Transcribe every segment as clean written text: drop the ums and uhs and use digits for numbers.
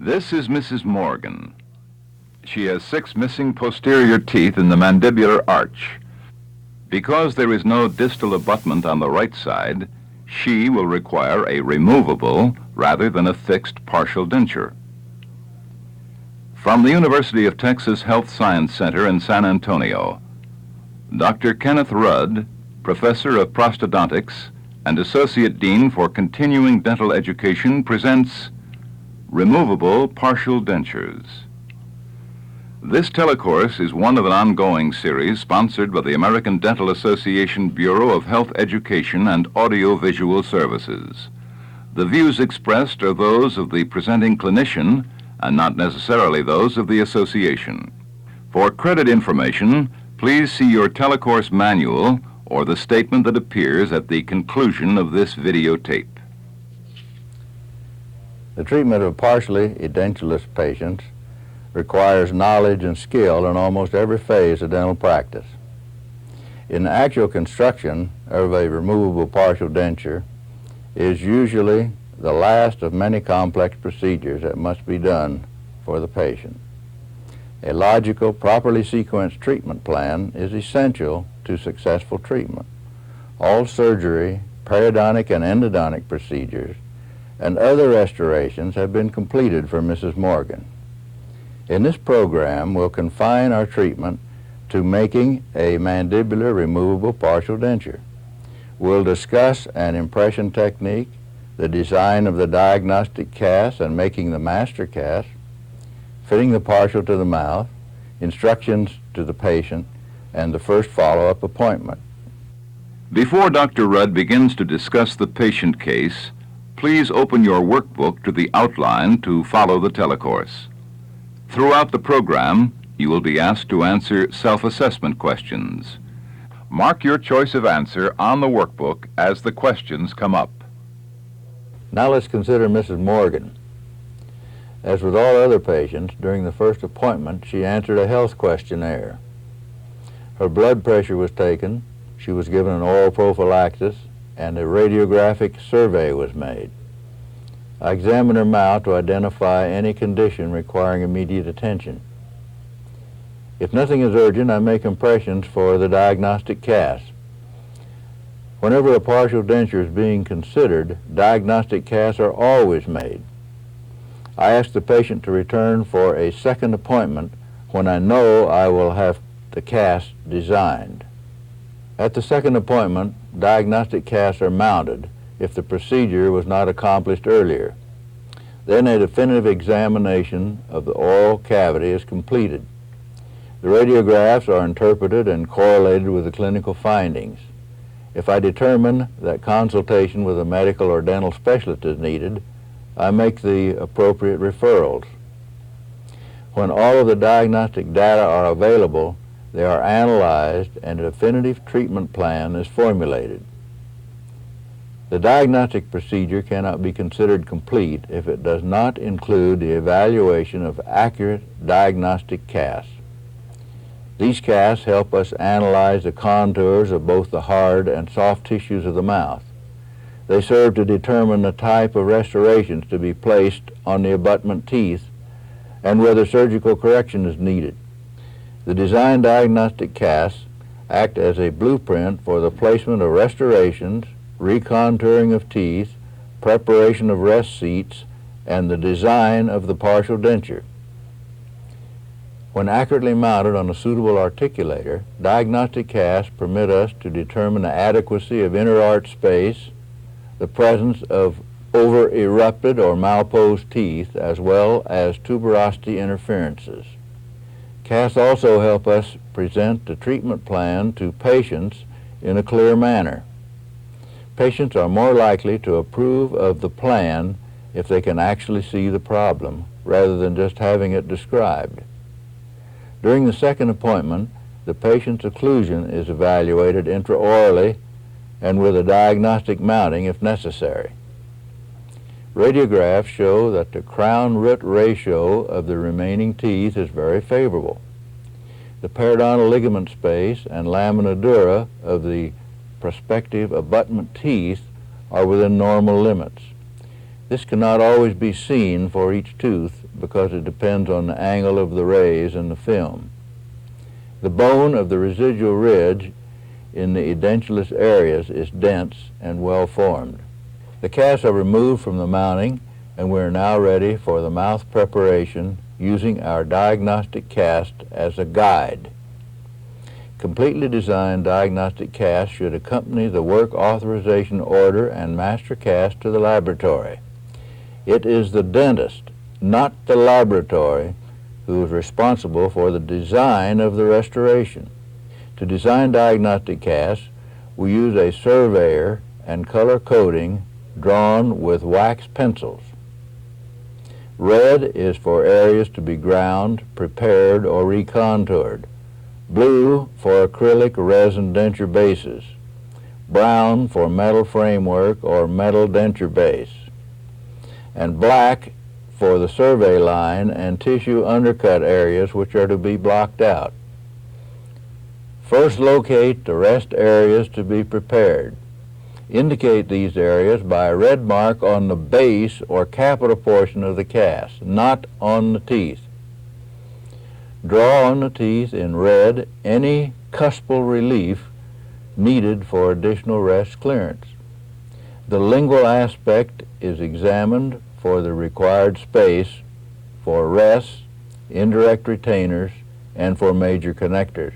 This is Mrs. Morgan. She has 6 missing posterior teeth in the mandibular arch. Because there is no distal abutment on the right side, she will require a removable rather than a fixed partial denture. From the University of Texas Health Science Center in San Antonio, Dr. Kenneth Rudd, Professor of Prosthodontics and Associate Dean for Continuing Dental Education, presents Removable Partial Dentures. This telecourse is one of an ongoing series sponsored by the American Dental Association Bureau of Health Education and Audiovisual Services. The views expressed are those of the presenting clinician and not necessarily those of the association. For credit information, please see your telecourse manual or the statement that appears at the conclusion of this videotape. The treatment of partially edentulous patients requires knowledge and skill in almost every phase of dental practice. In the actual construction of a removable partial denture is usually the last of many complex procedures that must be done for the patient. A logical, properly sequenced treatment plan is essential to successful treatment. All surgery, periodontic and endodontic procedures, and other restorations have been completed for Mrs. Morgan. In this program, we'll confine our treatment to making a mandibular removable partial denture. We'll discuss an impression technique, the design of the diagnostic cast and making the master cast, fitting the partial to the mouth, instructions to the patient, and the first follow-up appointment. Before Dr. Rudd begins to discuss the patient case, please open your workbook to the outline to follow the telecourse. Throughout the program, you will be asked to answer self-assessment questions. Mark your choice of answer on the workbook as the questions come up. Now let's consider Mrs. Morgan. As with all other patients, during the first appointment, she answered a health questionnaire. Her blood pressure was taken, she was given an oral prophylaxis, and a radiographic survey was made. I examined her mouth to identify any condition requiring immediate attention. If nothing is urgent, I make impressions for the diagnostic cast. Whenever a partial denture is being considered, diagnostic casts are always made. I ask the patient to return for a second appointment when I know I will have the cast designed. At the second appointment, diagnostic casts are mounted if the procedure was not accomplished earlier. Then a definitive examination of the oral cavity is completed. The radiographs are interpreted and correlated with the clinical findings. If I determine that consultation with a medical or dental specialist is needed, I make the appropriate referrals. When all of the diagnostic data are available, they are analyzed and a definitive treatment plan is formulated. The diagnostic procedure cannot be considered complete if it does not include the evaluation of accurate diagnostic casts. These casts help us analyze the contours of both the hard and soft tissues of the mouth. They serve to determine the type of restorations to be placed on the abutment teeth and whether surgical correction is needed. The designed diagnostic casts act as a blueprint for the placement of restorations, recontouring of teeth, preparation of rest seats, and the design of the partial denture. When accurately mounted on a suitable articulator, diagnostic casts permit us to determine the adequacy of inner arch space, the presence of over-erupted or malposed teeth, as well as tuberosity interferences. Casts also help us present the treatment plan to patients in a clear manner. Patients are more likely to approve of the plan if they can actually see the problem, rather than just having it described. During the second appointment, the patient's occlusion is evaluated intraorally and with a diagnostic mounting if necessary. Radiographs show that the crown-root ratio of the remaining teeth is very favorable. The periodontal ligament space and lamina dura of the prospective abutment teeth are within normal limits. This cannot always be seen for each tooth because it depends on the angle of the rays in the film. The bone of the residual ridge in the edentulous areas is dense and well formed. The casts are removed from the mounting, and we are now ready for the mouth preparation using our diagnostic cast as a guide. Completely designed diagnostic casts should accompany the work authorization order and master cast to the laboratory. It is the dentist, not the laboratory, who is responsible for the design of the restoration. To design diagnostic casts, we use a surveyor and color coding drawn with wax pencils. Red is for areas to be ground, prepared, or recontoured. Blue for acrylic resin denture bases. Brown for metal framework or metal denture base. And black for the survey line and tissue undercut areas which are to be blocked out. First, locate the rest areas to be prepared. Indicate these areas by a red mark on the base or capital portion of the cast, not on the teeth. Draw on the teeth in red any cuspal relief needed for additional rest clearance. The lingual aspect is examined for the required space for rests, indirect retainers, and for major connectors.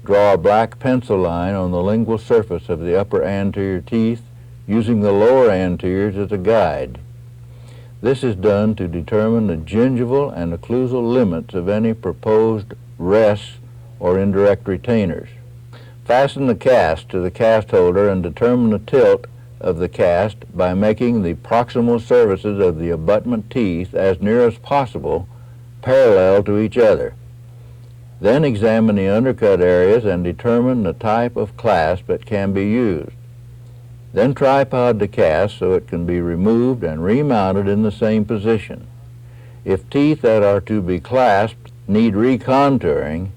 Draw a black pencil line on the lingual surface of the upper anterior teeth using the lower anteriors as a guide. This is done to determine the gingival and occlusal limits of any proposed rests or indirect retainers. Fasten the cast to the cast holder and determine the tilt of the cast by making the proximal surfaces of the abutment teeth as near as possible parallel to each other. Then examine the undercut areas and determine the type of clasp that can be used. Then tripod the cast so it can be removed and remounted in the same position. If teeth that are to be clasped need recontouring,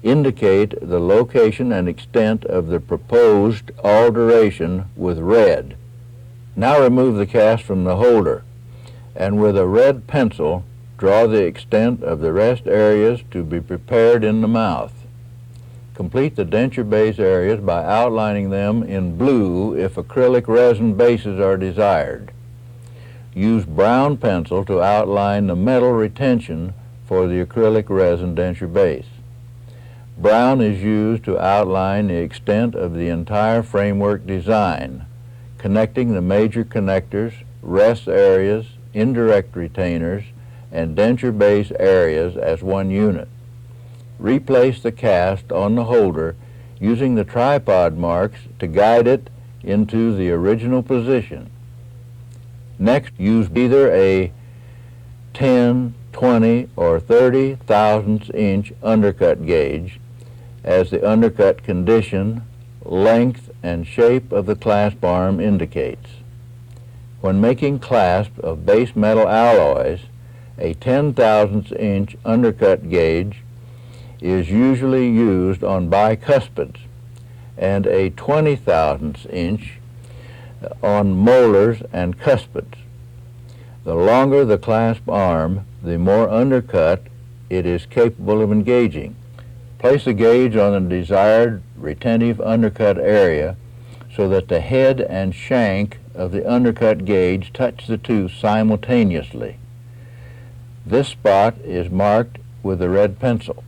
indicate the location and extent of the proposed alteration with red. Now remove the cast from the holder, and with a red pencil, draw the extent of the rest areas to be prepared in the mouth. Complete the denture base areas by outlining them in blue if acrylic resin bases are desired. Use brown pencil to outline the metal retention for the acrylic resin denture base. Brown is used to outline the extent of the entire framework design, connecting the major connectors, rest areas, indirect retainers, and denture base areas as one unit. Replace the cast on the holder using the tripod marks to guide it into the original position. Next, use either a 10, 20, or 30 thousandths inch undercut gauge as the undercut condition, length, and shape of the clasp arm indicates. When making clasp of base metal alloys, a 10 thousandths inch undercut gauge is usually used on bicuspids and a 20 thousandths inch on molars and cuspids. The longer the clasp arm, the more undercut it is capable of engaging. Place the gauge on the desired retentive undercut area so that the head and shank of the undercut gauge touch the tooth simultaneously. This spot is marked with a red pencil.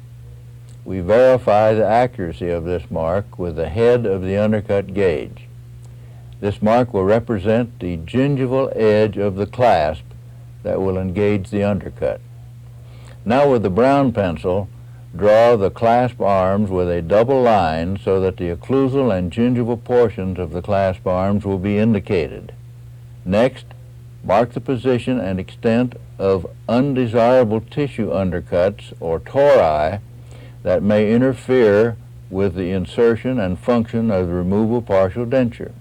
We verify the accuracy of this mark with the head of the undercut gauge. This mark will represent the gingival edge of the clasp that will engage the undercut. Now with the brown pencil, draw the clasp arms with a double line so that the occlusal and gingival portions of the clasp arms will be indicated. Next, mark the position and extent of undesirable tissue undercuts or tori that may interfere with the insertion and function of the removable partial denture.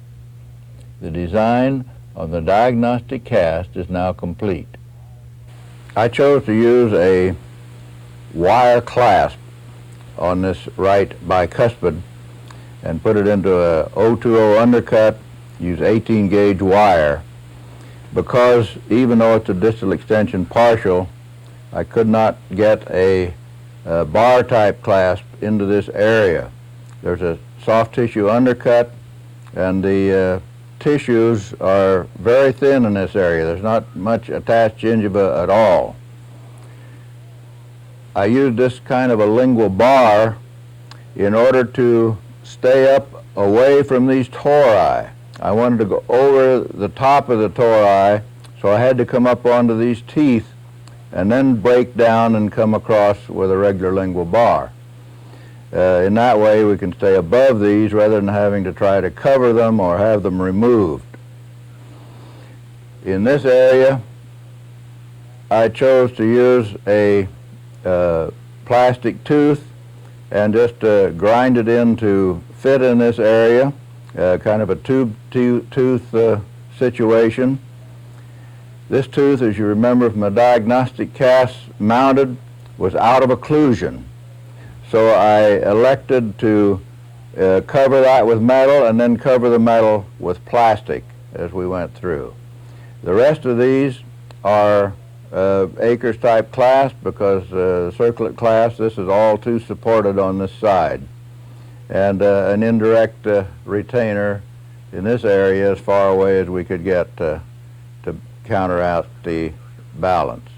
The design of the diagnostic cast is now complete. I chose to use a wire clasp on this right bicuspid and put it into a 020 undercut, use 18 gauge wire. because even though it's a distal extension partial, I could not get a bar type clasp into this area. There's a soft tissue undercut, and the tissues are very thin in this area. There's not much attached gingiva at all. I used this kind of a lingual bar in order to stay up away from these tori. I wanted to go over the top of the tori, so I had to come up onto these teeth and then break down and come across with a regular lingual bar. In that way we can stay above these rather than having to try to cover them or have them removed. In this area I chose to use a plastic tooth and just grind it in to fit in this area, kind of a tooth situation. This tooth, as you remember from the diagnostic cast mounted, was out of occlusion. So I elected to cover that with metal and then cover the metal with plastic as we went through. The rest of these are Acres type clasp, because circlate clasp, this is all tooth supported on this side. And an indirect retainer in this area as far away as we could get to counter out the balance.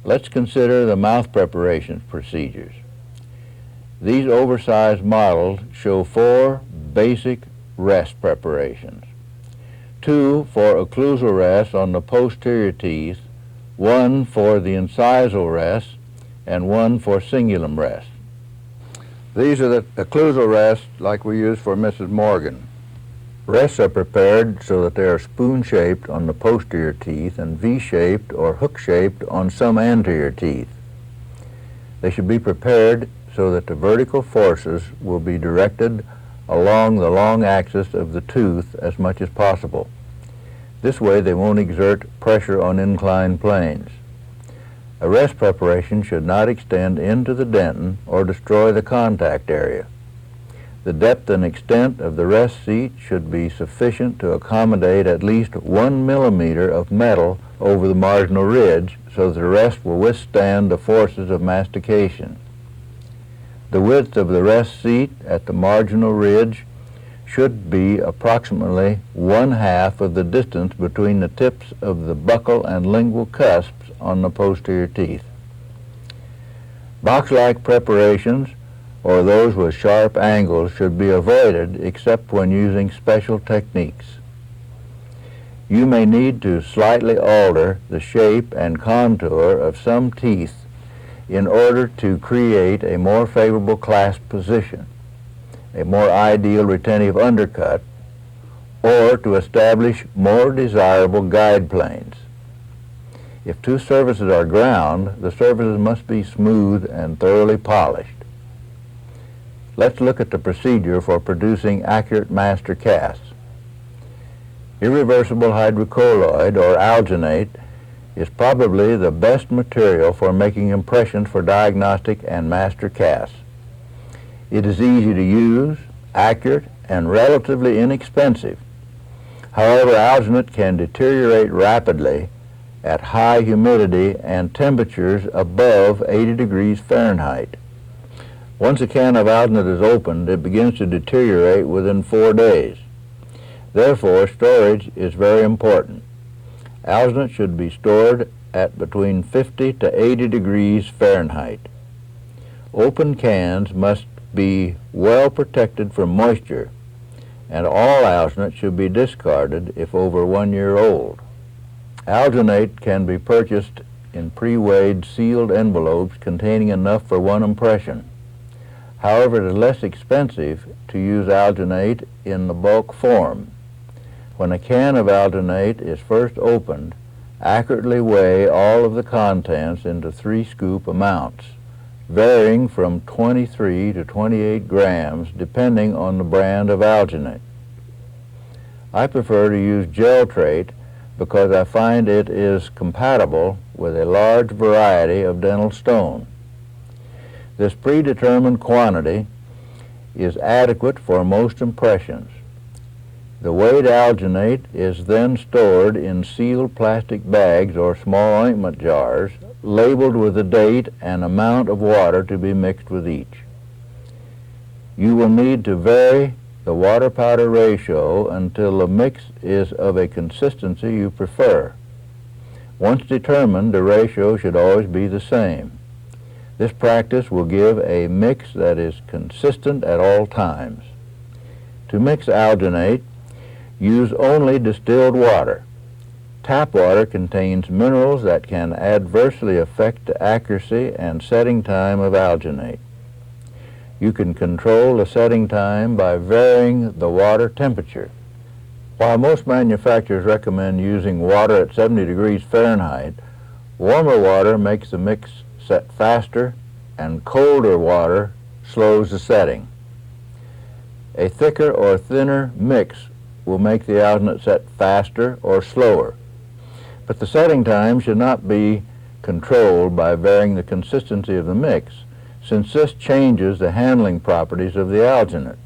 Let's consider the mouth preparation procedures. These oversized models show 4 basic rest preparations. 2 for occlusal rest on the posterior teeth, 1 for the incisal rest, and 1 for cingulum rest. These are the occlusal rests like we use for Mrs. Morgan. Rests are prepared so that they are spoon-shaped on the posterior teeth and V-shaped or hook-shaped on some anterior teeth. They should be prepared so that the vertical forces will be directed along the long axis of the tooth as much as possible. This way they won't exert pressure on inclined planes. A rest preparation should not extend into the dentin or destroy the contact area. The depth and extent of the rest seat should be sufficient to accommodate at least 1 millimeter of metal over the marginal ridge so that the rest will withstand the forces of mastication. The width of the rest seat at the marginal ridge should be approximately 1/2 of the distance between the tips of the buccal and lingual cusps on the posterior teeth. Box-like preparations or those with sharp angles should be avoided except when using special techniques. You may need to slightly alter the shape and contour of some teeth in order to create a more favorable clasp position, a more ideal retentive undercut, or to establish more desirable guide planes. If tooth surfaces are ground, the surfaces must be smooth and thoroughly polished. Let's look at the procedure for producing accurate master casts. Irreversible hydrocolloid or alginate is probably the best material for making impressions for diagnostic and master casts. It is easy to use, accurate, and relatively inexpensive. However, alginate can deteriorate rapidly at high humidity and temperatures above 80 degrees Fahrenheit. Once a can of alginate is opened, it begins to deteriorate within 4 days. Therefore, storage is very important. Alginate should be stored at between 50 to 80 degrees Fahrenheit. Open cans must be well protected from moisture, and all alginate should be discarded if over 1 year old. Alginate can be purchased in pre-weighed sealed envelopes containing enough for 1 impression. However, it is less expensive to use alginate in the bulk form. When a can of alginate is first opened, accurately weigh all of the contents into 3 scoop amounts, varying from 23 to 28 grams depending on the brand of alginate. I prefer to use Geltrate because I find it is compatible with a large variety of dental stone. This predetermined quantity is adequate for most impressions. The weighed alginate is then stored in sealed plastic bags or small ointment jars, labeled with the date and amount of water to be mixed with each. You will need to vary the water-powder ratio until the mix is of a consistency you prefer. Once determined, the ratio should always be the same. This practice will give a mix that is consistent at all times. To mix alginate, use only distilled water. Tap water contains minerals that can adversely affect the accuracy and setting time of alginate. You can control the setting time by varying the water temperature. While most manufacturers recommend using water at 70 degrees Fahrenheit, warmer water makes the mix set faster and colder water slows the setting. A thicker or thinner mix will make the alginate set faster or slower, but the setting time should not be controlled by varying the consistency of the mix, since this changes the handling properties of the alginate.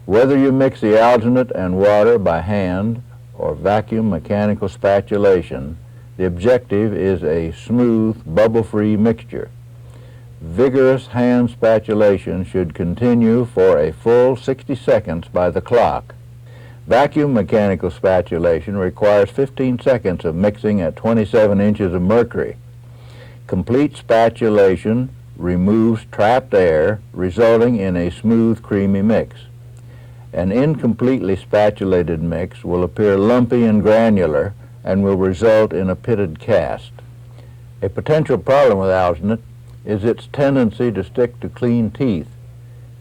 Whether you mix the alginate and water by hand or vacuum mechanical spatulation, the objective is a smooth, bubble-free mixture. Vigorous hand spatulation should continue for a full 60 seconds by the clock. Vacuum mechanical spatulation requires 15 seconds of mixing at 27 inches of mercury. Complete spatulation removes trapped air, resulting in a smooth, creamy mix. An incompletely spatulated mix will appear lumpy and granular and will result in a pitted cast. A potential problem with alginate is its tendency to stick to clean teeth.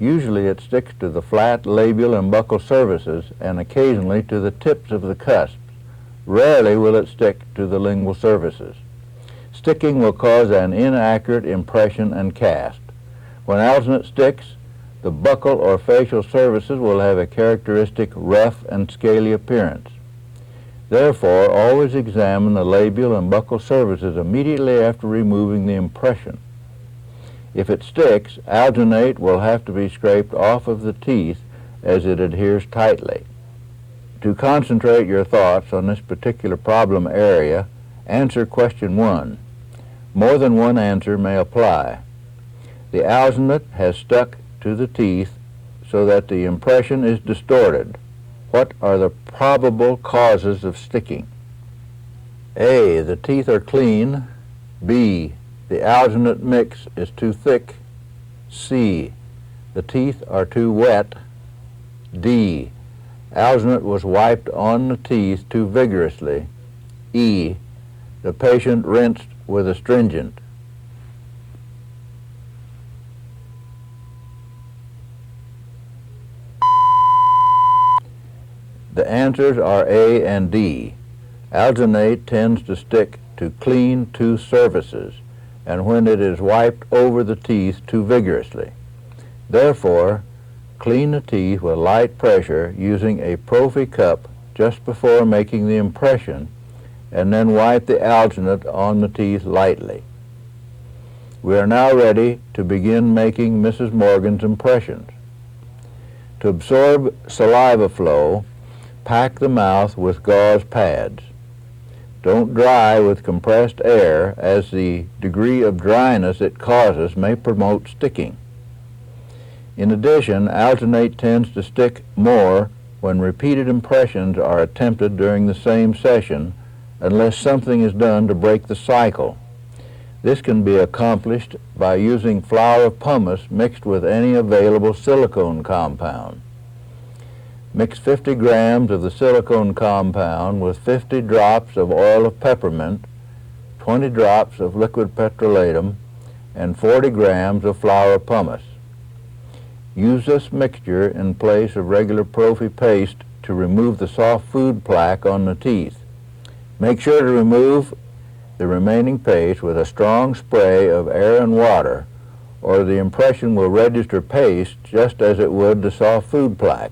Usually it sticks to the flat labial and buccal surfaces and occasionally to the tips of the cusps. Rarely will it stick to the lingual surfaces. Sticking will cause an inaccurate impression and cast. When alginate sticks, the buccal or facial surfaces will have a characteristic rough and scaly appearance. Therefore, always examine the labial and buccal surfaces immediately after removing the impression. If it sticks, alginate will have to be scraped off of the teeth as it adheres tightly. To concentrate your thoughts on this particular problem area, answer question 1. More than one answer may apply. The alginate has stuck to the teeth so that the impression is distorted. What are the probable causes of sticking? A. The teeth are clean. B. The alginate mix is too thick. C. The teeth are too wet. D. Alginate was wiped on the teeth too vigorously. E. The patient rinsed with astringent. The answers are A and D. Alginate tends to stick to clean tooth surfaces, and when it is wiped over the teeth too vigorously. Therefore, clean the teeth with light pressure using a prophy cup just before making the impression, and then wipe the alginate on the teeth lightly. We are now ready to begin making Mrs. Morgan's impressions. To absorb saliva flow, pack the mouth with gauze pads. Don't dry with compressed air, as the degree of dryness it causes may promote sticking. In addition, alginate tends to stick more when repeated impressions are attempted during the same session, unless something is done to break the cycle. This can be accomplished by using flour of pumice mixed with any available silicone compound. Mix 50 grams of the silicone compound with 50 drops of oil of peppermint, 20 drops of liquid petrolatum, and 40 grams of flour of pumice. Use this mixture in place of regular prophy paste to remove the soft food plaque on the teeth. Make sure to remove the remaining paste with a strong spray of air and water, or the impression will register paste just as it would the soft food plaque.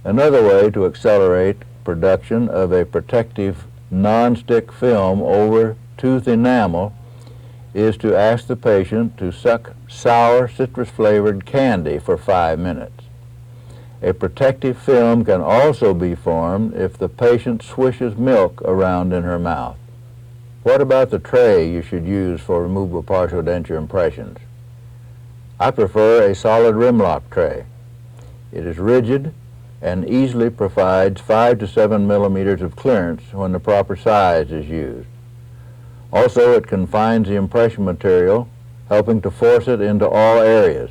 Another way to accelerate production of a protective non-stick film over tooth enamel is to ask the patient to suck sour citrus-flavored candy for 5 minutes. A protective film can also be formed if the patient swishes milk around in her mouth. What about the tray you should use for removable partial denture impressions? I prefer a solid rimlock tray. It is rigid and easily provides 5 to 7 millimeters of clearance when the proper size is used. Also, it confines the impression material, helping to force it into all areas.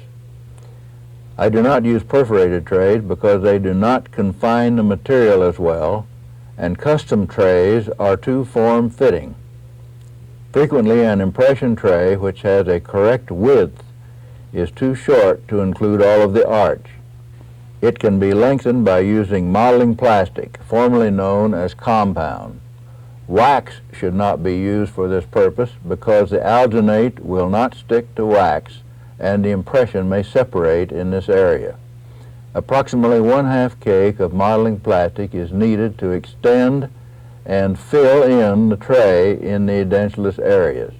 I do not use perforated trays because they do not confine the material as well, and custom trays are too form-fitting. Frequently, an impression tray which has a correct width is too short to include all of the arch. It can be lengthened by using modeling plastic, formerly known as compound. Wax should not be used for this purpose because the alginate will not stick to wax and the impression may separate in this area. Approximately 1/2 cake of modeling plastic is needed to extend and fill in the tray in the edentulous areas.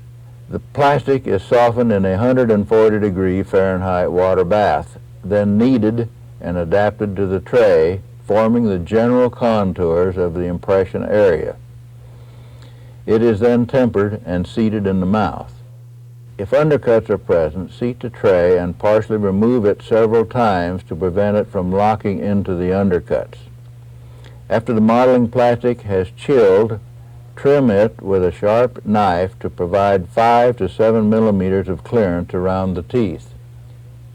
The plastic is softened in a 140-degree Fahrenheit water bath, then kneaded and adapted to the tray, forming the general contours of the impression area. It is then tempered and seated in the mouth. If undercuts are present, seat the tray and partially remove it several times to prevent it from locking into the undercuts. After the modeling plastic has chilled, trim it with a sharp knife to provide 5 to 7 millimeters of clearance around the teeth.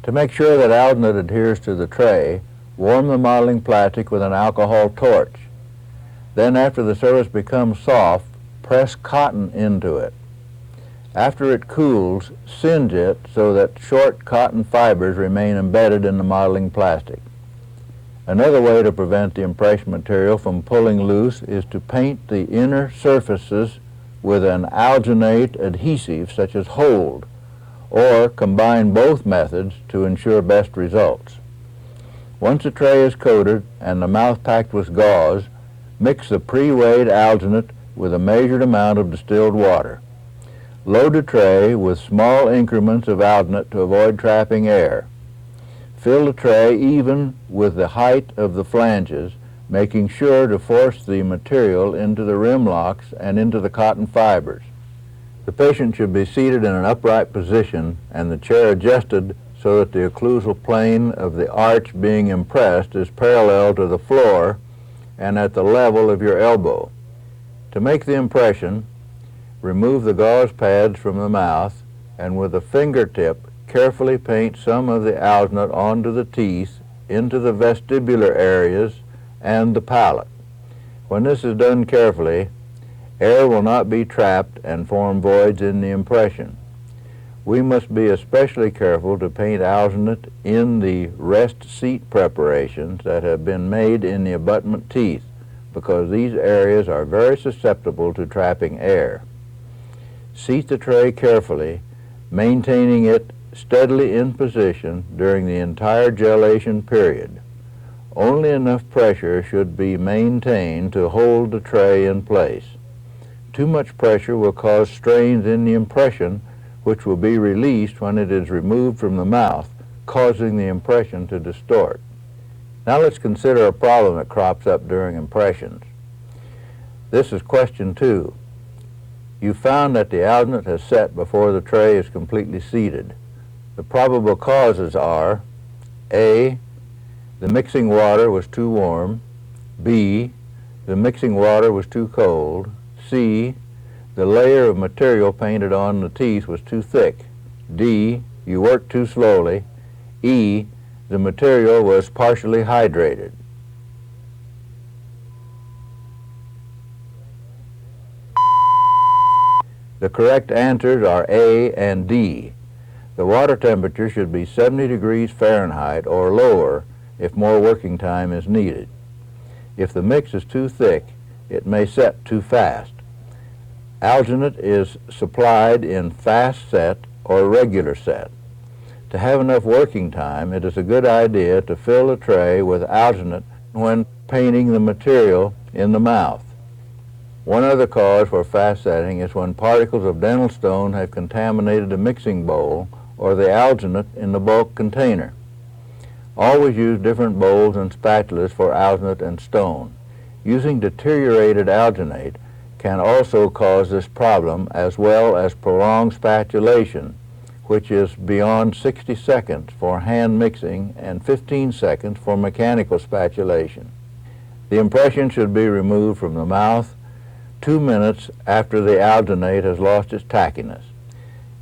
To make sure that alginate adheres to the tray, warm the modeling plastic with an alcohol torch. Then, after the surface becomes soft, press cotton into it. After it cools, singe it so that short cotton fibers remain embedded in the modeling plastic. Another way to prevent the impression material from pulling loose is to paint the inner surfaces with an alginate adhesive such as Hold, or combine both methods to ensure best results. Once the tray is coated and the mouth packed with gauze, mix the pre-weighed alginate with a measured amount of distilled water. Load the tray with small increments of alginate to avoid trapping air. Fill the tray even with the height of the flanges, making sure to force the material into the rim locks and into the cotton fibers. The patient should be seated in an upright position and the chair adjusted so that the occlusal plane of the arch being impressed is parallel to the floor and at the level of your elbow. To make the impression, remove the gauze pads from the mouth and with a fingertip carefully paint some of the alginate onto the teeth, into the vestibular areas and the palate. When this is done carefully, air will not be trapped and form voids in the impression. We must be especially careful to paint alginate in the rest seat preparations that have been made in the abutment teeth, because these areas are very susceptible to trapping air. Seat the tray carefully, maintaining it steadily in position during the entire gelation period. Only enough pressure should be maintained to hold the tray in place. Too much pressure will cause strains in the impression, which will be released when it is removed from the mouth, causing the impression to distort. Now let's consider a problem that crops up during impressions. This is question 2. You found that the alginate has set before the tray is completely seated. The probable causes are A. The mixing water was too warm. B. The mixing water was too cold. C. The layer of material painted on the teeth was too thick. D. You worked too slowly. E. The material was partially hydrated. The correct answers are A and D. The water temperature should be 70 degrees Fahrenheit or lower if more working time is needed. If the mix is too thick, it may set too fast. Alginate is supplied in fast set or regular set. To have enough working time, it is a good idea to fill the tray with alginate when painting the material in the mouth. One other cause for fast setting is when particles of dental stone have contaminated the mixing bowl or the alginate in the bulk container. Always use different bowls and spatulas for alginate and stone. Using deteriorated alginate can also cause this problem, as well as prolonged spatulation, which is beyond 60 seconds for hand mixing and 15 seconds for mechanical spatulation. The impression should be removed from the mouth 2 minutes after the alginate has lost its tackiness.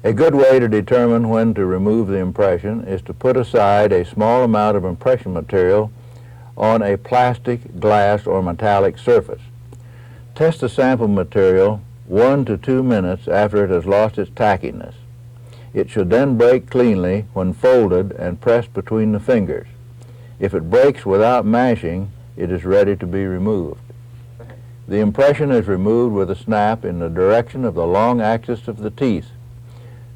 A good way to determine when to remove the impression is to put aside a small amount of impression material on a plastic, glass, or metallic surface. Test the sample material 1 to 2 minutes after it has lost its tackiness. It should then break cleanly when folded and pressed between the fingers. If it breaks without mashing, it is ready to be removed. The impression is removed with a snap in the direction of the long axis of the teeth.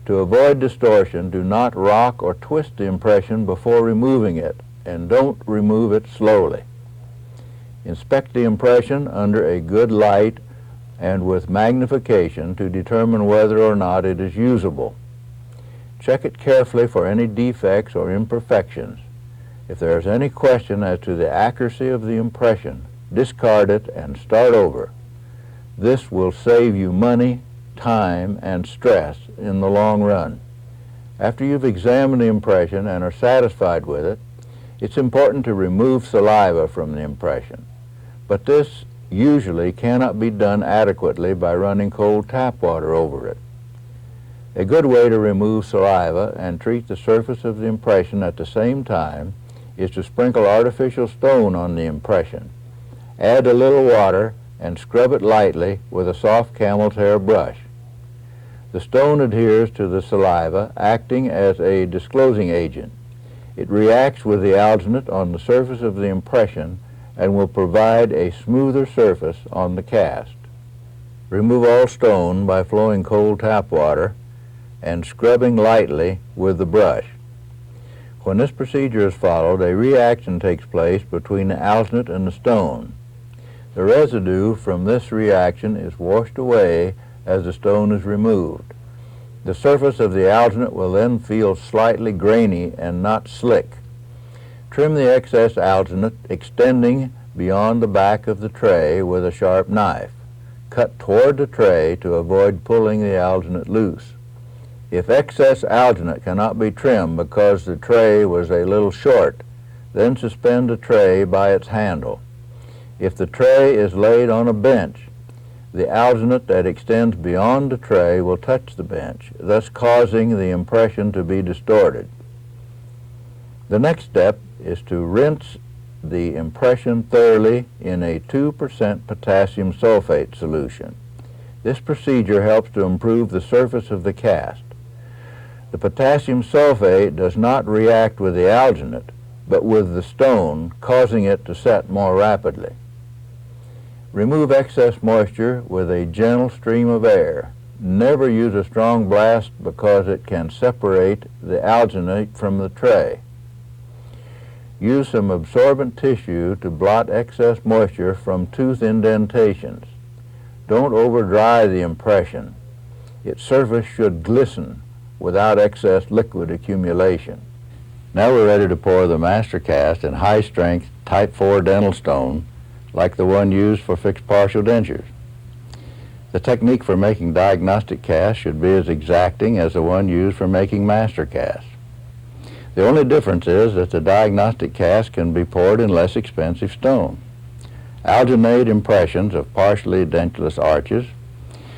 To avoid distortion, do not rock or twist the impression before removing it, and don't remove it slowly. Inspect the impression under a good light and with magnification to determine whether or not it is usable. Check it carefully for any defects or imperfections. If there is any question as to the accuracy of the impression, discard it and start over. This will save you money, time, and stress in the long run. After you've examined the impression and are satisfied with it, it's important to remove saliva from the impression. But this usually cannot be done adequately by running cold tap water over it. A good way to remove saliva and treat the surface of the impression at the same time is to sprinkle artificial stone on the impression. Add a little water and scrub it lightly with a soft camel's hair brush. The stone adheres to the saliva, acting as a disclosing agent. It reacts with the alginate on the surface of the impression and will provide a smoother surface on the cast. Remove all stone by flowing cold tap water and scrubbing lightly with the brush. When this procedure is followed, a reaction takes place between the alginate and the stone. The residue from this reaction is washed away as the stone is removed. The surface of the alginate will then feel slightly grainy and not slick. Trim the excess alginate, extending beyond the back of the tray with a sharp knife. Cut toward the tray to avoid pulling the alginate loose. If excess alginate cannot be trimmed because the tray was a little short, then suspend the tray by its handle. If the tray is laid on a bench, the alginate that extends beyond the tray will touch the bench, thus causing the impression to be distorted. The next step is to rinse the impression thoroughly in a 2% potassium sulfate solution. This procedure helps to improve the surface of the cast. The potassium sulfate does not react with the alginate, but with the stone, causing it to set more rapidly. Remove excess moisture with a gentle stream of air. Never use a strong blast because it can separate the alginate from the tray. Use some absorbent tissue to blot excess moisture from tooth indentations. Don't over-dry the impression. Its surface should glisten without excess liquid accumulation. Now we're ready to pour the master cast in high-strength Type 4 dental stone like the one used for fixed partial dentures. The technique for making diagnostic casts should be as exacting as the one used for making master casts. The only difference is that the diagnostic cast can be poured in less expensive stone. Alginate impressions of partially dentless arches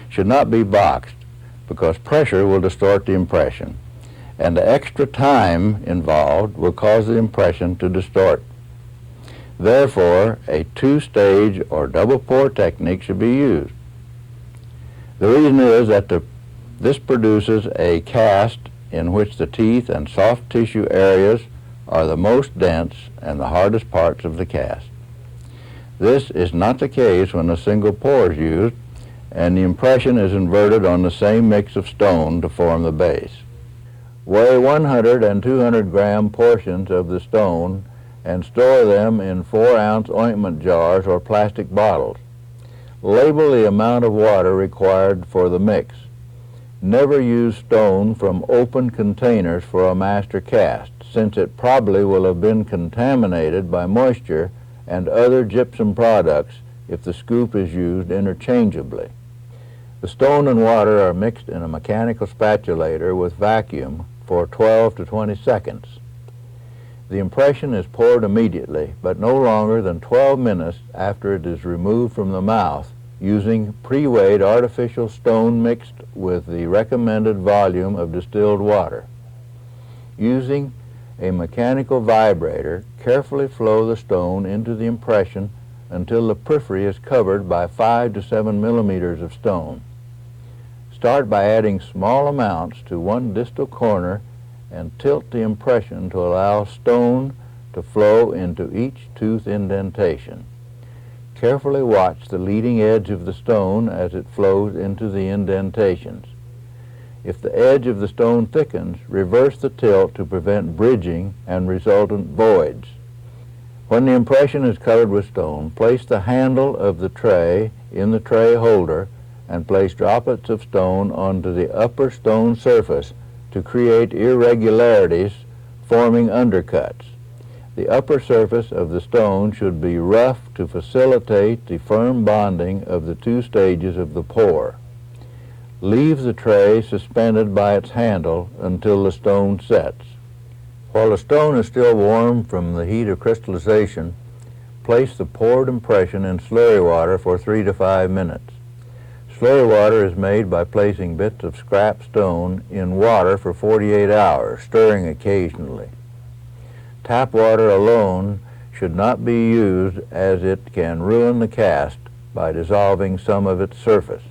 should not be boxed because pressure will distort the impression, and the extra time involved will cause the impression to distort. Therefore, a two-stage or double pour technique should be used. The reason is that this produces a cast in which the teeth and soft tissue areas are the most dense and the hardest parts of the cast. This is not the case when a single pour is used and the impression is inverted on the same mix of stone to form the base. Weigh 100 and 200 gram portions of the stone and store them in 4-ounce ointment jars or plastic bottles. Label the amount of water required for the mix. Never use stone from open containers for a master cast, since it probably will have been contaminated by moisture and other gypsum products if the scoop is used interchangeably. The stone and water are mixed in a mechanical spatulator with vacuum for 12 to 20 seconds. The impression is poured immediately, but no longer than 12 minutes after it is removed from the mouth, using pre-weighed artificial stone mixed with the recommended volume of distilled water. Using a mechanical vibrator, carefully flow the stone into the impression until the periphery is covered by 5 to 7 millimeters of stone. Start by adding small amounts to one distal corner and tilt the impression to allow stone to flow into each tooth indentation. Carefully watch the leading edge of the stone as it flows into the indentations. If the edge of the stone thickens, reverse the tilt to prevent bridging and resultant voids. When the impression is covered with stone, place the handle of the tray in the tray holder and place droplets of stone onto the upper stone surface to create irregularities forming undercuts. The upper surface of the stone should be rough to facilitate the firm bonding of the two stages of the pour. Leave the tray suspended by its handle until the stone sets. While the stone is still warm from the heat of crystallization, place the poured impression in slurry water for 3 to 5 minutes. Slurry water is made by placing bits of scrap stone in water for 48 hours, stirring occasionally. Tap water alone should not be used, as it can ruin the cast by dissolving some of its surface.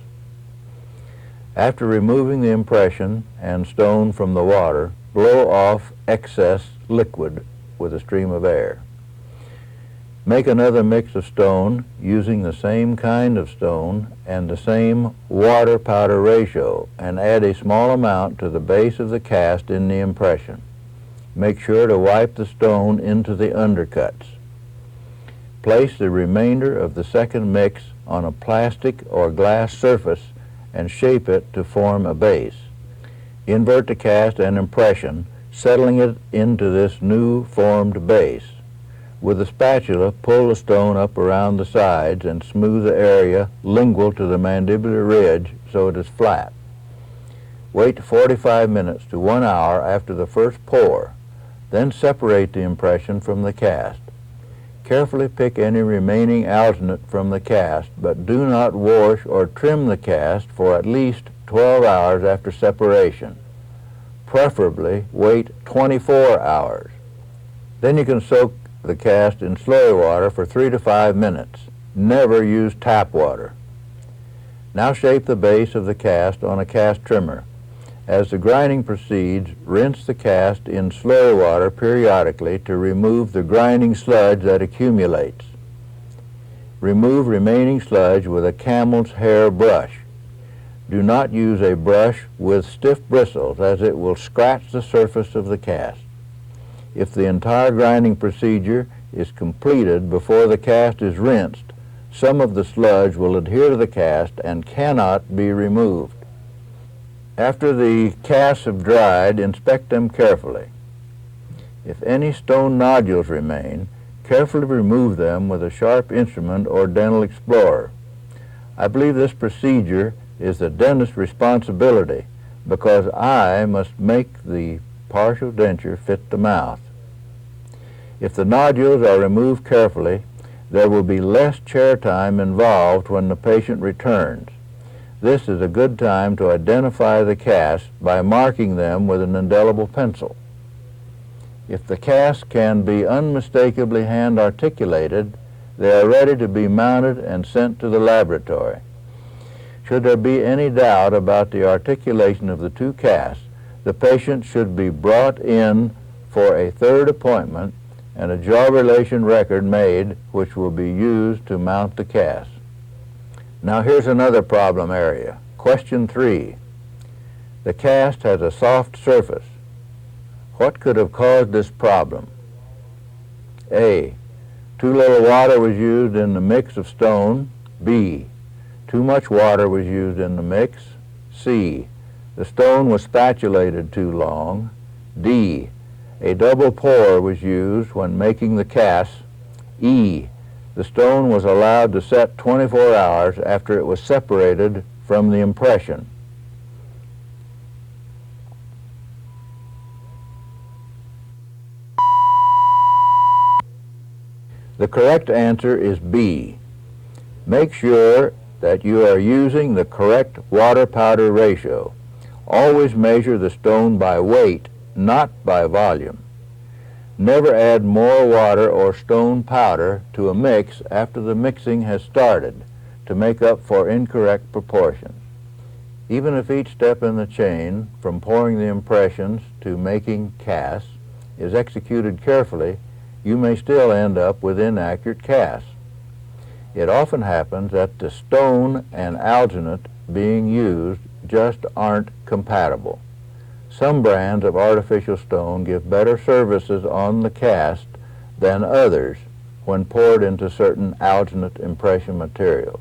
After removing the impression and stone from the water, blow off excess liquid with a stream of air. Make another mix of stone using the same kind of stone and the same water-powder ratio, and add a small amount to the base of the cast in the impression. Make sure to wipe the stone into the undercuts. Place the remainder of the second mix on a plastic or glass surface and shape it to form a base. Invert the cast and impression, settling it into this new formed base. With a spatula, pull the stone up around the sides and smooth the area lingual to the mandibular ridge so it is flat. Wait 45 minutes to 1 hour after the first pour. Then separate the impression from the cast. Carefully pick any remaining alternate from the cast, but do not wash or trim the cast for at least 12 hours after separation. Preferably wait 24 hours. Then you can soak the cast in slurry water for 3 to 5 minutes. Never use tap water. Now shape the base of the cast on a cast trimmer. As the grinding proceeds, rinse the cast in slurry water periodically to remove the grinding sludge that accumulates. Remove remaining sludge with a camel's hair brush. Do not use a brush with stiff bristles, as it will scratch the surface of the cast. If the entire grinding procedure is completed before the cast is rinsed, some of the sludge will adhere to the cast and cannot be removed. After the casts have dried, inspect them carefully. If any stone nodules remain, carefully remove them with a sharp instrument or dental explorer. I believe this procedure is the dentist's responsibility, because I must make the partial denture fit the mouth. If the nodules are removed carefully, there will be less chair time involved when the patient returns. This is a good time to identify the casts by marking them with an indelible pencil. If the casts can be unmistakably hand articulated, they are ready to be mounted and sent to the laboratory. Should there be any doubt about the articulation of the two casts, the patient should be brought in for a third appointment and a jaw relation record made, which will be used to mount the cast. Now here's another problem area. Question 3. The cast has a soft surface. What could have caused this problem? A. Too little water was used in the mix of stone. B. Too much water was used in the mix. C. The stone was spatulated too long. D. A double pour was used when making the cast. E. The stone was allowed to set 24 hours after it was separated from the impression. The correct answer is B. Make sure that you are using the correct water-powder ratio. Always measure the stone by weight, not by volume. Never add more water or stone powder to a mix after the mixing has started to make up for incorrect proportions. Even if each step in the chain, from pouring the impressions to making casts, is executed carefully, you may still end up with inaccurate casts. It often happens that the stone and alginate being used just aren't compatible. Some brands of artificial stone give better services on the cast than others when poured into certain alginate impression materials.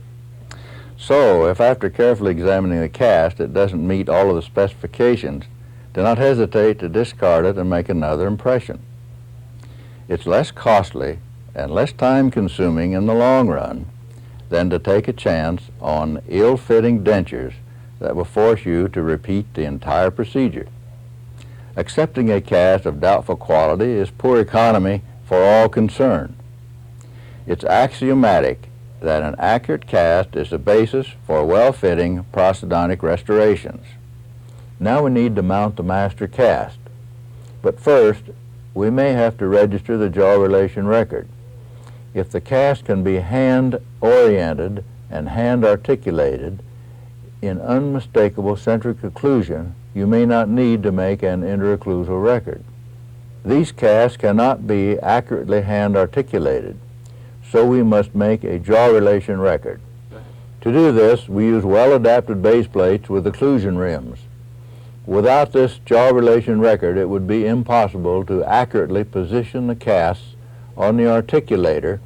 So, if after carefully examining the cast it doesn't meet all of the specifications, do not hesitate to discard it and make another impression. It's less costly and less time-consuming in the long run than to take a chance on ill-fitting dentures that will force you to repeat the entire procedure. Accepting a cast of doubtful quality is poor economy for all concerned. It's axiomatic that an accurate cast is the basis for well-fitting prosthodontic restorations. Now we need to mount the master cast. But first, we may have to register the jaw relation record. If the cast can be hand-oriented and hand-articulated in unmistakable centric occlusion, you may not need to make an interocclusal record. These casts cannot be accurately hand-articulated, so we must make a jaw relation record. To do this, we use well-adapted base plates with occlusion rims. Without this jaw relation record, it would be impossible to accurately position the casts on the articulator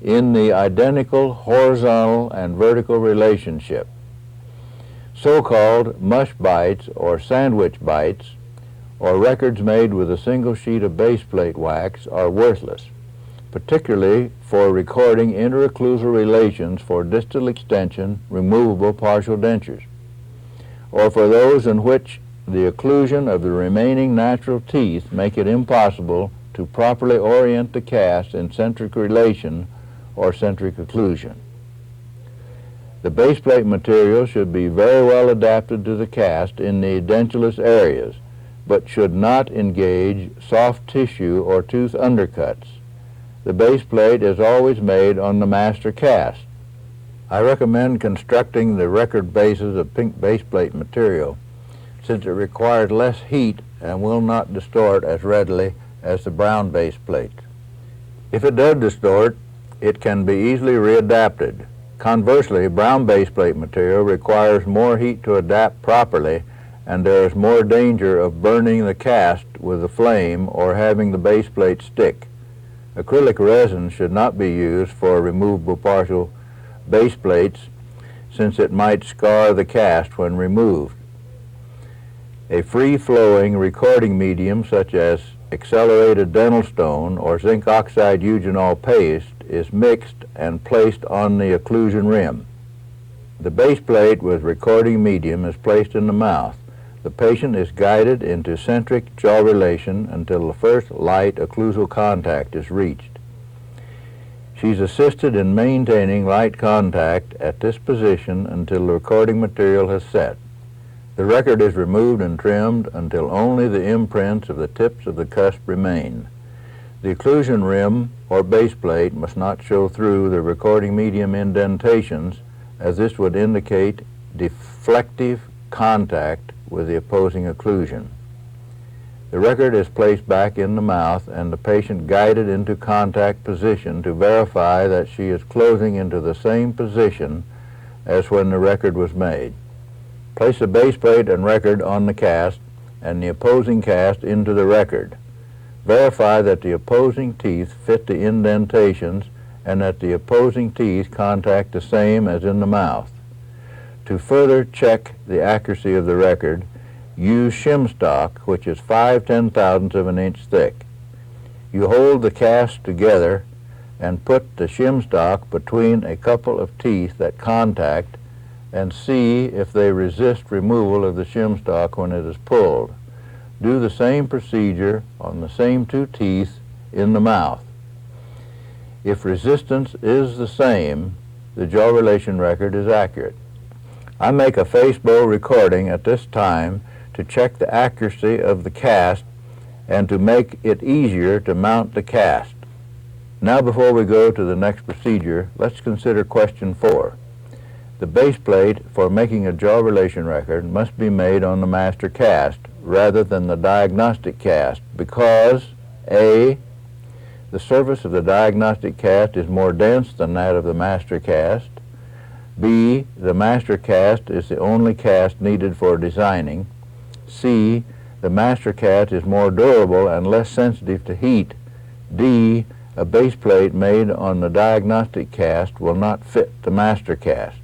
in the identical horizontal and vertical relationship. So-called mush bites or sandwich bites, or records made with a single sheet of base plate wax, are worthless, particularly for recording interocclusal relations for distal extension removable partial dentures, or for those in which the occlusion of the remaining natural teeth make it impossible to properly orient the cast in centric relation or centric occlusion. The base plate material should be very well adapted to the cast in the edentulous areas, but should not engage soft tissue or tooth undercuts. The base plate is always made on the master cast. I recommend constructing the record bases of pink base plate material, since it requires less heat and will not distort as readily as the brown base plate. If it does distort, it can be easily readapted. Conversely, brown base plate material requires more heat to adapt properly, and there is more danger of burning the cast with a flame or having the base plate stick. Acrylic resin should not be used for removable partial base plates, since it might scar the cast when removed. A free-flowing recording medium such as accelerated dental stone or zinc oxide eugenol paste is mixed and placed on the occlusion rim. The base plate with recording medium is placed in the mouth. The patient is guided into centric jaw relation until the first light occlusal contact is reached. She's assisted in maintaining light contact at this position until the recording material has set. The record is removed and trimmed until only the imprints of the tips of the cusp remain. The occlusion rim or base plate must not show through the recording medium indentations, as this would indicate deflective contact with the opposing occlusion. The record is placed back in the mouth and the patient guided into contact position to verify that she is closing into the same position as when the record was made. Place the base plate and record on the cast and the opposing cast into the record. Verify that the opposing teeth fit the indentations and that the opposing teeth contact the same as in the mouth. To further check the accuracy of the record, use shim stock, which is 5/10,000ths of an inch thick. You hold the cast together and put the shim stock between a couple of teeth that contact and see if they resist removal of the shim stock when it is pulled. Do the same procedure on the same two teeth in the mouth. If resistance is the same, the jaw relation record is accurate. I make a face-bow recording at this time to check the accuracy of the cast and to make it easier to mount the cast. Now, before we go to the next procedure, let's consider question 4. The base plate for making a jaw relation record must be made on the master cast rather than the diagnostic cast because A, the surface of the diagnostic cast is more dense than that of the master cast. B, the master cast is the only cast needed for designing. C, the master cast is more durable and less sensitive to heat. D, a base plate made on the diagnostic cast will not fit the master cast.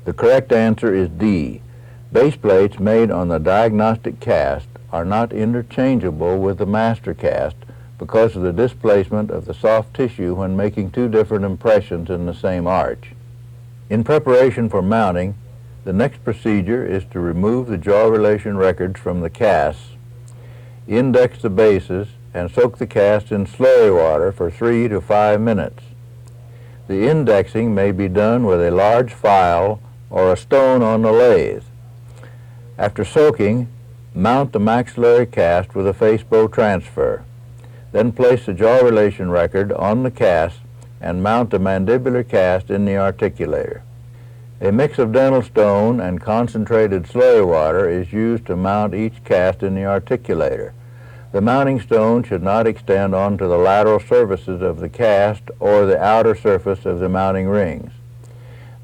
The correct answer is D. Base plates made on the diagnostic cast are not interchangeable with the master cast because of the displacement of the soft tissue when making two different impressions in the same arch. In preparation for mounting, the next procedure is to remove the jaw relation records from the casts, index the bases, and soak the cast in slurry water for 3 to 5 minutes. The indexing may be done with a large file or a stone on the lathe. After soaking, mount the maxillary cast with a face-bow transfer. Then place the jaw relation record on the cast and mount the mandibular cast in the articulator. A mix of dental stone and concentrated slurry water is used to mount each cast in the articulator. The mounting stone should not extend onto the lateral surfaces of the cast or the outer surface of the mounting rings.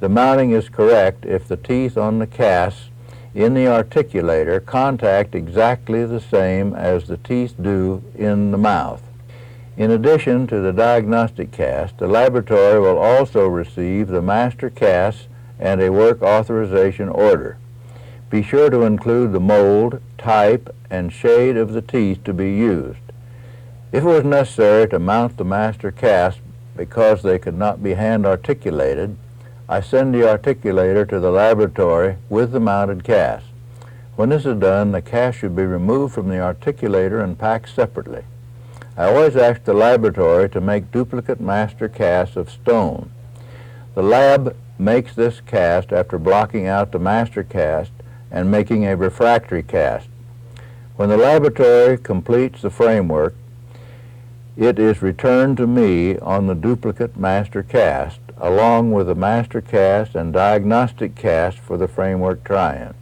The mounting is correct if the teeth on the casts in the articulator contact exactly the same as the teeth do in the mouth. In addition to the diagnostic cast, the laboratory will also receive the master cast and a work authorization order. Be sure to include the mold, type, and shade of the teeth to be used. If it was necessary to mount the master cast because they could not be hand articulated, I send the articulator to the laboratory with the mounted cast. When this is done, the cast should be removed from the articulator and packed separately. I always ask the laboratory to make duplicate master casts of stone. The lab makes this cast after blocking out the master cast and making a refractory cast. When the laboratory completes the framework, it is returned to me on the duplicate master cast, along with the master cast and diagnostic cast for the framework try-in.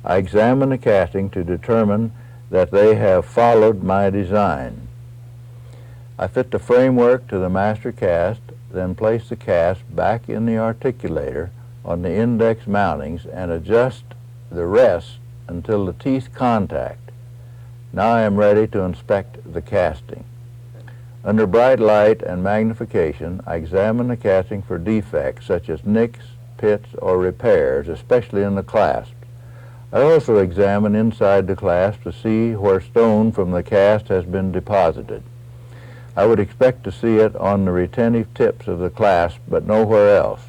I examine the casting to determine that they have followed my design. I fit the framework to the master cast, then place the cast back in the articulator on the index mountings and adjust the rest until the teeth contact. Now I am ready to inspect the casting. Under bright light and magnification, I examine the casting for defects such as nicks, pits, or repairs, especially in the clasp. I also examine inside the clasp to see where stone from the cast has been deposited. I would expect to see it on the retentive tips of the clasp, but nowhere else.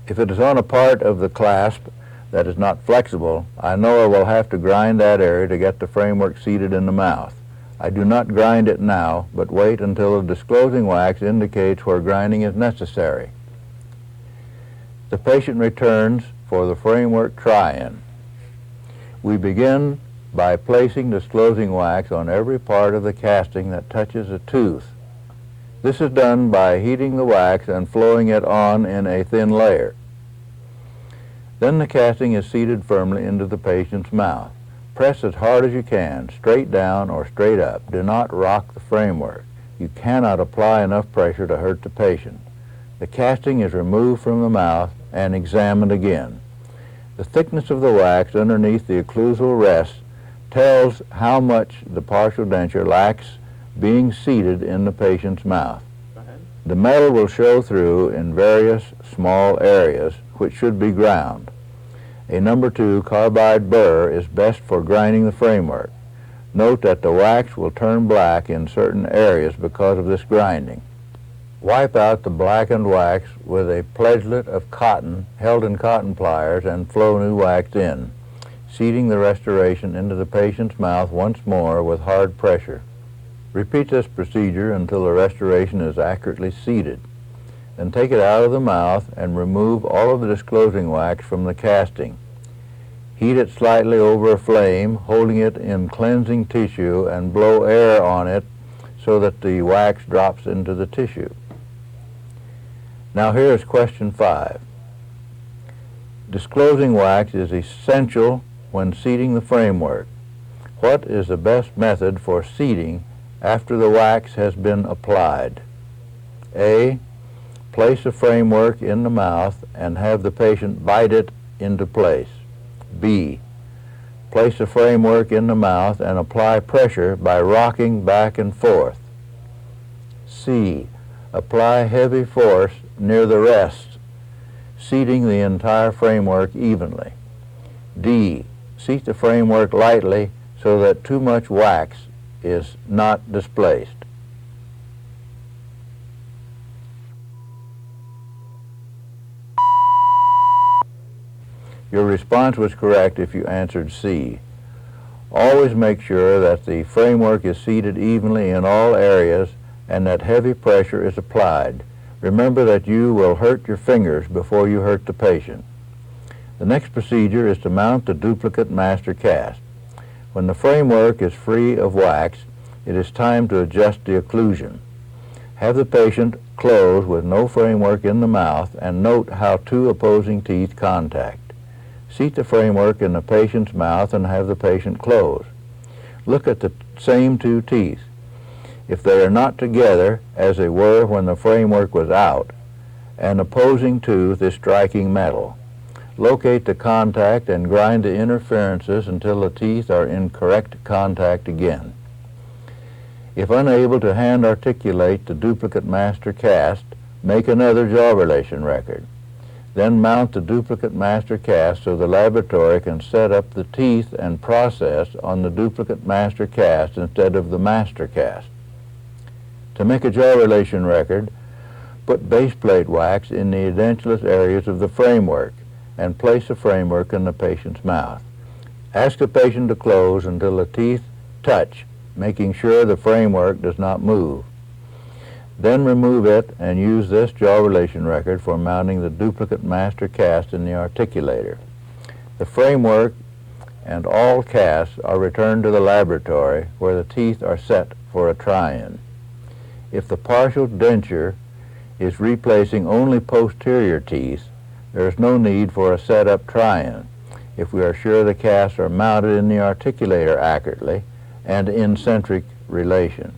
If it is on a part of the clasp that is not flexible, I know I will have to grind that area to get the framework seated in the mouth. I do not grind it now, but wait until the disclosing wax indicates where grinding is necessary. The patient returns for the framework try-in. We begin by placing disclosing wax on every part of the casting that touches a tooth. This is done by heating the wax and flowing it on in a thin layer. Then the casting is seated firmly into the patient's mouth. Press as hard as you can, straight down or straight up. Do not rock the framework. You cannot apply enough pressure to hurt the patient. The casting is removed from the mouth and examined again. The thickness of the wax underneath the occlusal rest tells how much the partial denture lacks being seated in the patient's mouth. The metal will show through in various small areas, which should be ground. A number 2 carbide burr is best for grinding the framework. Note that the wax will turn black in certain areas because of this grinding. Wipe out the blackened wax with a pledgelet of cotton held in cotton pliers and flow new wax in, seating the restoration into the patient's mouth once more with hard pressure. Repeat this procedure until the restoration is accurately seated. Then take it out of the mouth and remove all of the disclosing wax from the casting. Heat it slightly over a flame, holding it in cleansing tissue, and blow air on it so that the wax drops into the tissue. Now here is question 5. Disclosing wax is essential when seating the framework. What is the best method for seating after the wax has been applied? A. Place the framework in the mouth and have the patient bite it into place. B. Place the framework in the mouth and apply pressure by rocking back and forth. C. Apply heavy force near the rest, seating the entire framework evenly. D. Seat the framework lightly so that too much wax is not displaced. Your response was correct if you answered C. Always make sure that the framework is seated evenly in all areas and that heavy pressure is applied. Remember that you will hurt your fingers before you hurt the patient. The next procedure is to mount the duplicate master cast. When the framework is free of wax, it is time to adjust the occlusion. Have the patient close with no framework in the mouth and note how 2 opposing teeth contact. Seat the framework in the patient's mouth and have the patient close. Look at the same 2 teeth. If they are not together, as they were when the framework was out, an opposing tooth is striking metal. Locate the contact and grind the interferences until the teeth are in correct contact again. If unable to hand articulate the duplicate master cast, make another jaw relation record. Then mount the duplicate master cast so the laboratory can set up the teeth and process on the duplicate master cast instead of the master cast. To make a jaw relation record, put base plate wax in the edentulous areas of the framework and place the framework in the patient's mouth. Ask the patient to close until the teeth touch, making sure the framework does not move. Then remove it and use this jaw relation record for mounting the duplicate master cast in the articulator. The framework and all casts are returned to the laboratory where the teeth are set for a try-in. If the partial denture is replacing only posterior teeth, there is no need for a set-up try-in if we are sure the casts are mounted in the articulator accurately and in centric relation.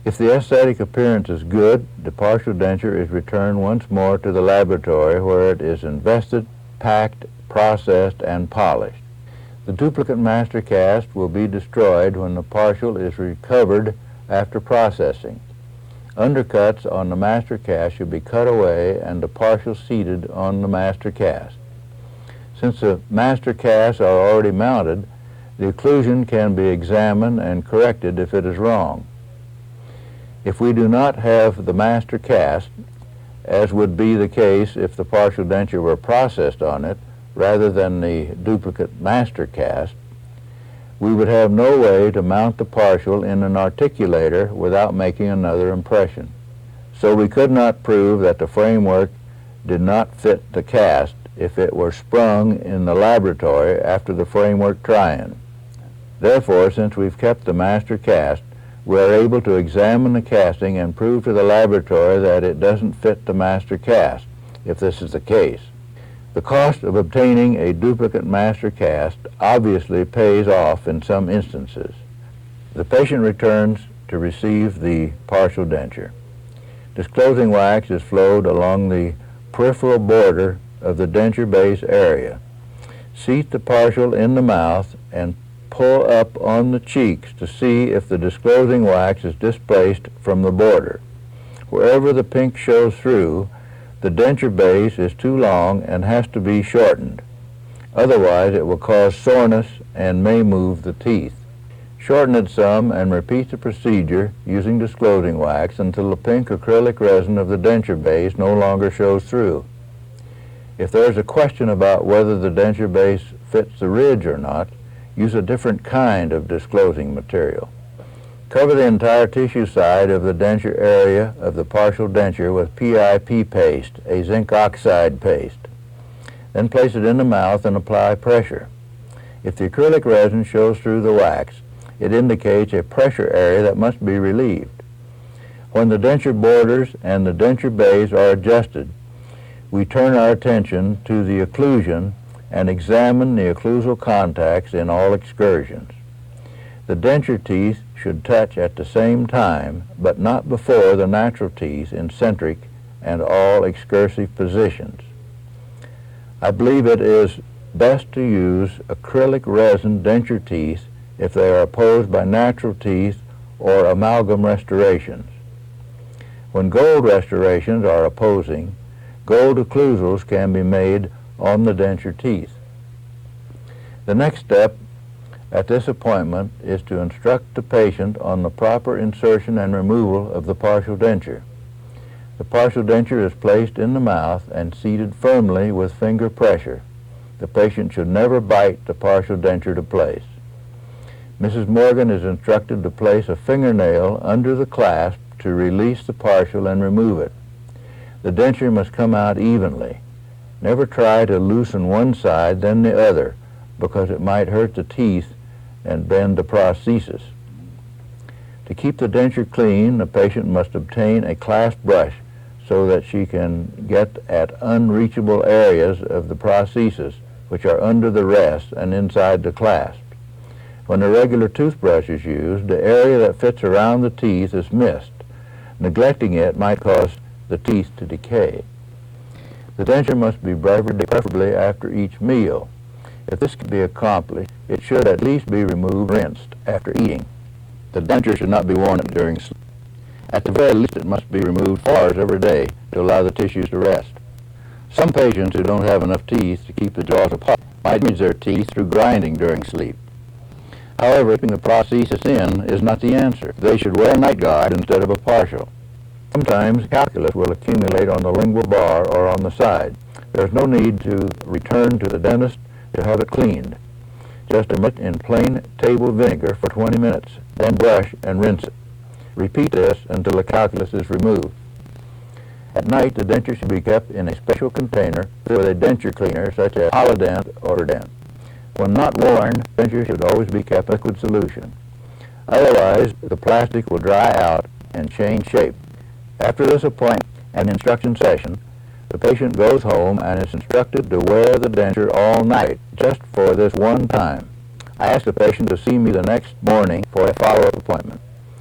If the aesthetic appearance is good, the partial denture is returned once more to the laboratory where it is invested, packed, processed, and polished. The duplicate master cast will be destroyed when the partial is recovered after processing. Undercuts on the master cast should be cut away and the partial seated on the master cast. Since the master casts are already mounted, the occlusion can be examined and corrected if it is wrong. If we do not have the master cast, as would be the case if the partial denture were processed on it rather than the duplicate master cast, we would have no way to mount the partial in an articulator without making another impression. So we could not prove that the framework did not fit the cast if it were sprung in the laboratory after the framework try-in. Therefore, since we've kept the master cast, we are able to examine the casting and prove to the laboratory that it doesn't fit the master cast, if this is the case. The cost of obtaining a duplicate master cast obviously pays off in some instances. The patient returns to receive the partial denture. Disclosing wax is flowed along the peripheral border of the denture base area. Seat the partial in the mouth and pull up on the cheeks to see if the disclosing wax is displaced from the border. Wherever the pink shows through, the denture base is too long and has to be shortened. Otherwise, it will cause soreness and may move the teeth. Shorten it some and repeat the procedure using disclosing wax until the pink acrylic resin of the denture base no longer shows through. If there is a question about whether the denture base fits the ridge or not, use a different kind of disclosing material. Cover the entire tissue side of the denture area of the partial denture with PIP paste, a zinc oxide paste. Then place it in the mouth and apply pressure. If the acrylic resin shows through the wax, it indicates a pressure area that must be relieved. When the denture borders and the denture base are adjusted, we turn our attention to the occlusion and examine the occlusal contacts in all excursions. The denture teeth should touch at the same time, but not before the natural teeth in centric and all excursive positions. I believe it is best to use acrylic resin denture teeth if they are opposed by natural teeth or amalgam restorations. When gold restorations are opposing, gold occlusals can be made on the denture teeth. The next step at this appointment is to instruct the patient on the proper insertion and removal of the partial denture. The partial denture is placed in the mouth and seated firmly with finger pressure. The patient should never bite the partial denture to place. Mrs. Morgan is instructed to place a fingernail under the clasp to release the partial and remove it. The denture must come out evenly. Never try to loosen one side then the other, because it might hurt the teeth and bend the prosthesis. To keep the denture clean, the patient must obtain a clasp brush so that she can get at unreachable areas of the prosthesis, which are under the rest and inside the clasp. When a regular toothbrush is used, the area that fits around the teeth is missed. Neglecting it might cause the teeth to decay. The denture must be brushed preferably after each meal. If this can be accomplished, it should at least be removed, rinsed after eating. The denture should not be worn during sleep. At the very least, it must be removed 4 hours every day to allow the tissues to rest. Some patients who don't have enough teeth to keep the jaws apart might damage their teeth through grinding during sleep. However, keeping the prosthesis in is not the answer. They should wear a night guard instead of a partial. Sometimes calculus will accumulate on the lingual bar or on the side. There is no need to return to the dentist to have it cleaned. Just immerse it in plain table vinegar for 20 minutes, then brush and rinse it. Repeat this until the calculus is removed. At night, the denture should be kept in a special container with a denture cleaner such as Holident or Dent. When not worn, denture should always be kept in liquid solution. Otherwise, the plastic will dry out and change shape. After this appointment and instruction session, the patient goes home and is instructed to wear the denture all night, just for this one time. I ask the patient to see me the next morning for a follow-up appointment.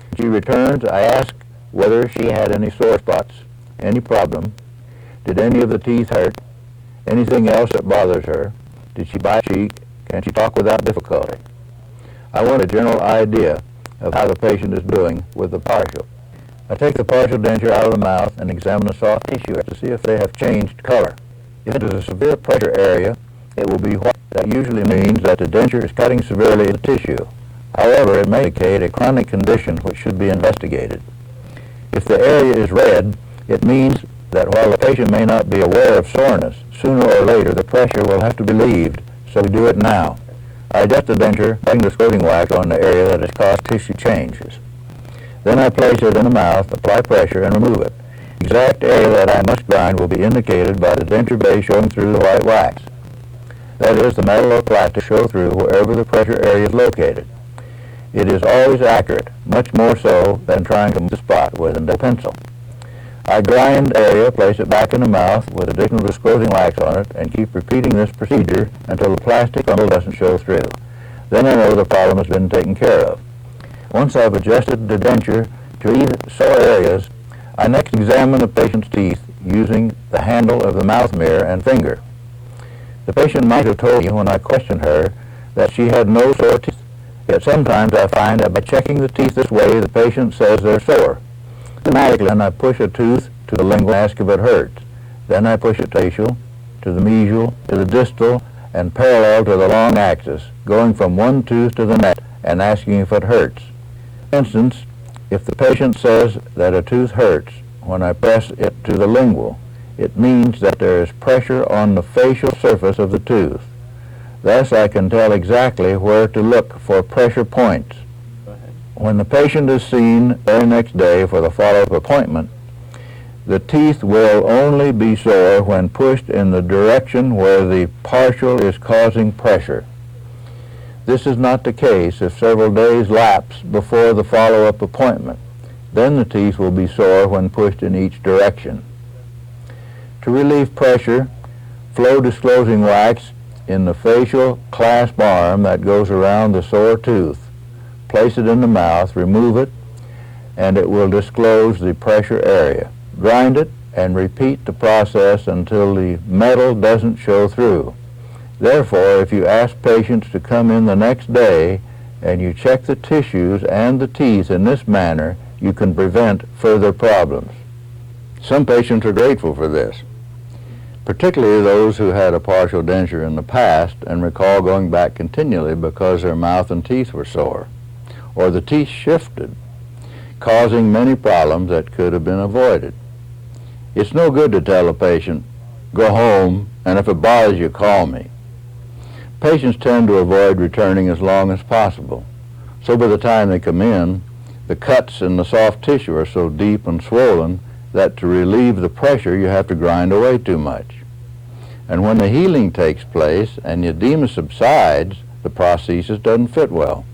When she returns, I ask whether she had any sore spots, any problem, did any of the teeth hurt, anything else that bothers her, did she bite cheek, can she talk without difficulty. I want a general idea of how the patient is doing with the partial. I take the partial denture out of the mouth and examine the soft tissue to see if they have changed color. If it is a severe pressure area, it will be white. That usually means that the denture is cutting severely the tissue. However, it may indicate a chronic condition which should be investigated. If the area is red, it means that while the patient may not be aware of soreness, sooner or later the pressure will have to be relieved, so we do it now. I adjust the denture, putting the disclosing wax on the area that has caused tissue changes. Then I place it in the mouth, apply pressure, and remove it. The exact area that I must grind will be indicated by the denture base showing through the white wax. That is, the metal or plastic show through wherever the pressure area is located. It is always accurate, much more so than trying to move the spot with a pencil. I grind the area, place it back in the mouth with additional disclosing wax on it, and keep repeating this procedure until the plastic bundle doesn't show through. Then I know the problem has been taken care of. Once I've adjusted the denture to either sore areas, I next examine the patient's teeth using the handle of the mouth mirror and finger. The patient might have told me when I questioned her that she had no sore teeth, yet sometimes I find that by checking the teeth this way, the patient says they're sore. Systematically, and I push a tooth to the lingual and ask if it hurts. Then I push it facial, to the mesial, to the distal, and parallel to the long axis, going from one tooth to the next and asking if it hurts. For instance, if the patient says that a tooth hurts when I press it to the lingual, it means that there is pressure on the facial surface of the tooth. Thus, I can tell exactly where to look for pressure points. When the patient is seen the very next day for the follow-up appointment, the teeth will only be sore when pushed in the direction where the partial is causing pressure. This is not the case if several days lapse before the follow-up appointment. Then the teeth will be sore when pushed in each direction. To relieve pressure, flow disclosing wax in the facial clasp arm that goes around the sore tooth. Place it in the mouth, remove it, and it will disclose the pressure area. Grind it and repeat the process until the metal doesn't show through. Therefore, if you ask patients to come in the next day and you check the tissues and the teeth in this manner, you can prevent further problems. Some patients are grateful for this, particularly those who had a partial denture in the past and recall going back continually because their mouth and teeth were sore, or the teeth shifted, causing many problems that could have been avoided. It's no good to tell a patient, go home, and if it bothers you, call me. Patients tend to avoid returning as long as possible, so by the time they come in, the cuts in the soft tissue are so deep and swollen that to relieve the pressure you have to grind away too much. And when the healing takes place and the edema subsides, the prosthesis doesn't fit well.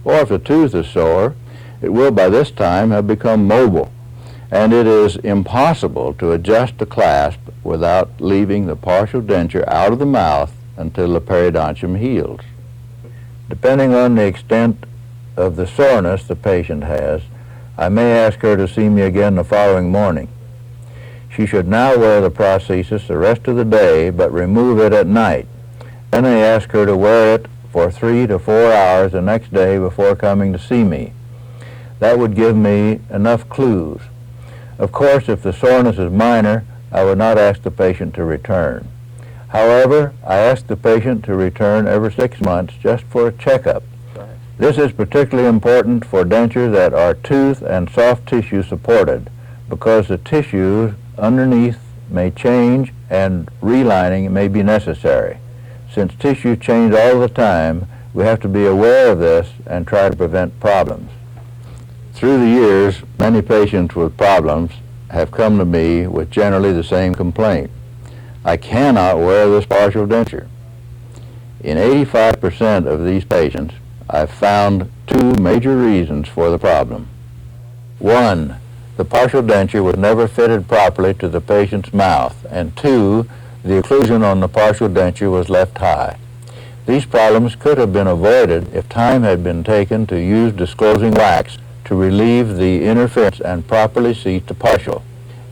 Or if the tooth is sore, it will by this time have become mobile, and it is impossible to adjust the clasp without leaving the partial denture out of the mouth until the periodontium heals. Depending on the extent of the soreness the patient has, I may ask her to see me again the following morning. She should now wear the prosthesis the rest of the day, but remove it at night. Then I ask her to wear it for 3 to 4 hours the next day before coming to see me. That would give me enough clues. Of course, if the soreness is minor, I would not ask the patient to return. However, I ask the patient to return every 6 months just for a checkup. This is particularly important for dentures that are tooth and soft tissue supported, because the tissues underneath may change and relining may be necessary. Since tissues change all the time, we have to be aware of this and try to prevent problems. Through the years, many patients with problems have come to me with generally the same complaint. I cannot wear this partial denture. In 85% of these patients, I've found 2 major reasons for the problem. 1, the partial denture was never fitted properly to the patient's mouth, and 2, the occlusion on the partial denture was left high. These problems could have been avoided if time had been taken to use disclosing wax to relieve the interference and properly seat the partial.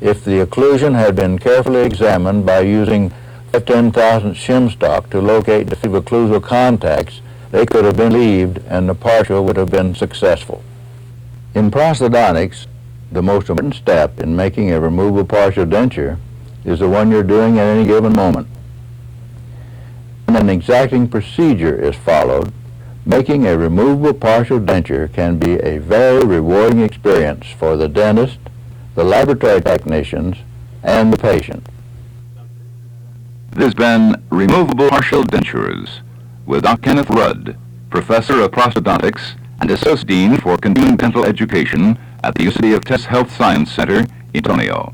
If the occlusion had been carefully examined by using 10,000 shim stock to locate defective occlusal contacts, they could have been relieved and the partial would have been successful. In prosthodontics, the most important step in making a removable partial denture is the one you're doing at any given moment. When an exacting procedure is followed, making a removable partial denture can be a very rewarding experience for the dentist, the laboratory technicians, and the patient. This has been Removable Partial Dentures with Dr. Kenneth Rudd, Professor of Prosthodontics and Associate Dean for Continuing Dental Education at the University of Texas Health Science Center in Antonio.